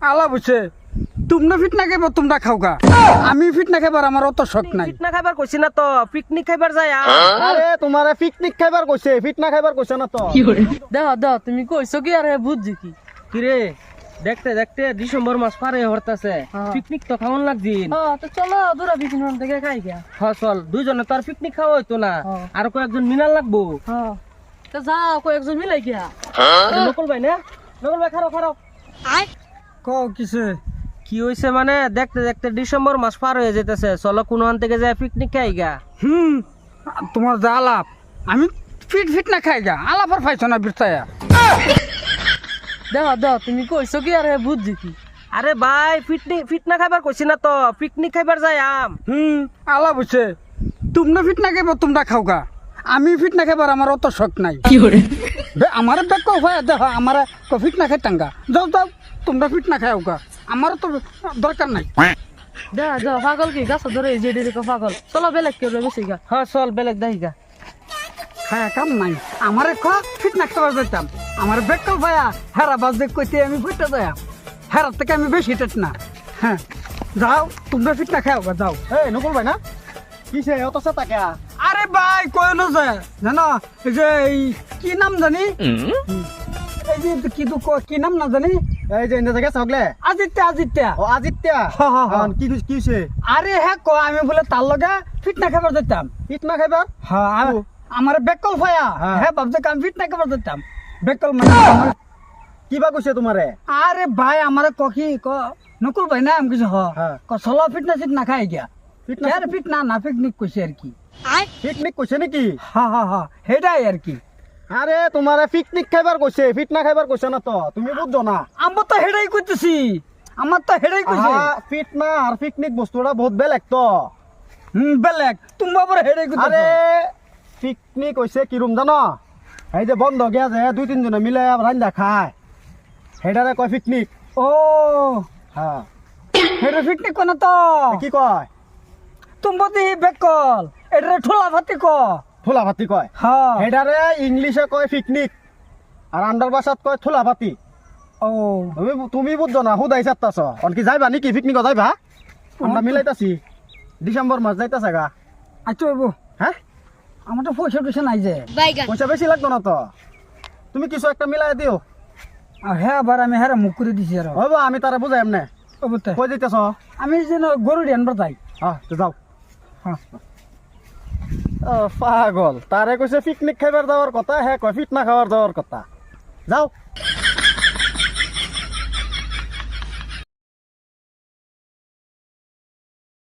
আলা বুঝছে তোমরা ফিট না খাইবার তোমরা খাওগা আমি ফিট না খাইবার আমার অত শখ নাই ফিট না খাইবার কইছি না তো পিকনিক খাইবার যায় আরে তোমারে পিকনিক খাইবার কইছে ফিট না খাইবার কইছে না তো দাও তুমি কইছো কি আর বুঝছি কি কিরে দেখতে দেখতে ডিসেম্বর মাস পারে হরতাছে পিকনিক তো খাওয়ান লাগছি তো চলো দূরা পিছন থেকে খাই গিয়া চল দুইজনে তো আর পিকনিক খাওয়া হইতো না আর কয়েকজন মিনাল লাগবো তো যাও কয়েকজন মিলাই গিয়া নকল ভাই না নকল ভাই খারাপ ক কিসে কি হইছে মানে দেখতে দেখতে ডিসেম্বর মাস পার হয়ে যেতেছে চলো কোনখান থেকে যায় পিকনিক খাই গা তোমার যা আলাপ আমি ফিট না খাইগা আলাপ আর পাইছো না বিরতায়া দাও তুমি কইছো কি আর বুঝছি কি আরে ভাই ফিট না খাইবার কইছি না তো পিকনিক খাইবার যায় আলা বুঝছে তোমরা ফিট না খাইবার তোমরা খাওগা আমি ফিট না খাইবার আমার অত শখ নাই আমার ব্যাগ হয় দেখো আমার ফিট না খাই টাঙ্গা যাও তোমরা ফিট না খাওগা আমারও তো দরকার নাই যাও পাগল কি গাছ ধরে যে ডিরে পাগল চলো বেলেগ কেউ বেশি গা চল বেলেগ দাহি গা খায়া কাম নাই আমারে ফিট না খাবার যেতাম আমার বেকল ভাইয়া হেরা বাজে কইতে আমি ফুটে যাই হেরার থেকে আমি বেশি টেট না হ্যাঁ যাও তোমরা ফিট না খাওগা যাও এই নকুল ভাই না কিসে অত সাতা কে আরে ভাই কইলো যে জানো এই যে কি নাম জানি এই যে কি নাম না জানি এই যে ইন্দা জায়গা সকলে আজিত্য ও আজিত্য কি কিছে আরে হ্যাঁ আমি বলে তার লগে ফিট না খাবার যেতাম ফিট না খাইবার হ্যাঁ আমার বেকল ভাইয়া হ্যাঁ। হ্যাঁ ভাবছে আমি ফিট না খাবার যেতাম বেকল মানে কিবা কইছে তোমারে আরে ভাই আমার নকুল ভাই না আমি কিছু হ্যাঁ। চলো ফিটনেস না খাই গিয়া Fitness- ফিট না পিকনিক কইছে আর কি পিকনিক কইছে নাকি হ্যাঁ সেটাই আর কি আরে তোমারে পিকনিক খাইবার কইছে ফিট না খাইবার কইছে না তো তুমি বুঝছো না আমার তো হেডাই কইতেছি আমার তো হেডাই কইছে ফিট না আর পিকনিক বস্তুটা বহুত বেলেগ তো বেলেগ তুমি আবার হেডাই আরে কইতেছে পিকনিক হইছে কি রুম জানো এই যে বন্ধ গিয়া যে দুই তিন জনে মিলে রান্দা খায় হেডারে কয় পিকনিক ও হ্যাঁ হেডা পিকনিক কোন তো কি কয় তুমি দি বেকল এটা ঠোলা ভাতি ক থোলা ভাতি কয় হ্যাঁ হেডারে ইংলিশে কয় পিকনিক আর আন্ডার ভাষাত কয় থোলা ভাতি ও তুমি বুঝছো না হুদাই চাচ্তাছ অনকি যাইবা নাকি পিকনিকত যাইবা আমরা মিলাইতাছি ডিসেম্বর মাস যাইতাছে গা আচ্ছা বাবু হ্যাঁ আমার তো পয়সা টুসা নাই যে পয়সা বেশি লাগতো না তো তুমি কিছু একটা মিলাই দিও আর হ্যাঁ আবার আমি হ্যাঁ মুখ করে দিছি আর হইব আমি তারা বুঝাই এমনে বুঝতে কই যাইতেছ আমি যেন গরু আনবার যাই হ্যাঁ তো যাও হ্যাঁ পাগল তারে কইছে পিকনিক খাইবার যাওয়ার কথা হ্যাঁ কয় ফিট না খাওয়ার যাওয়ার কথা যাও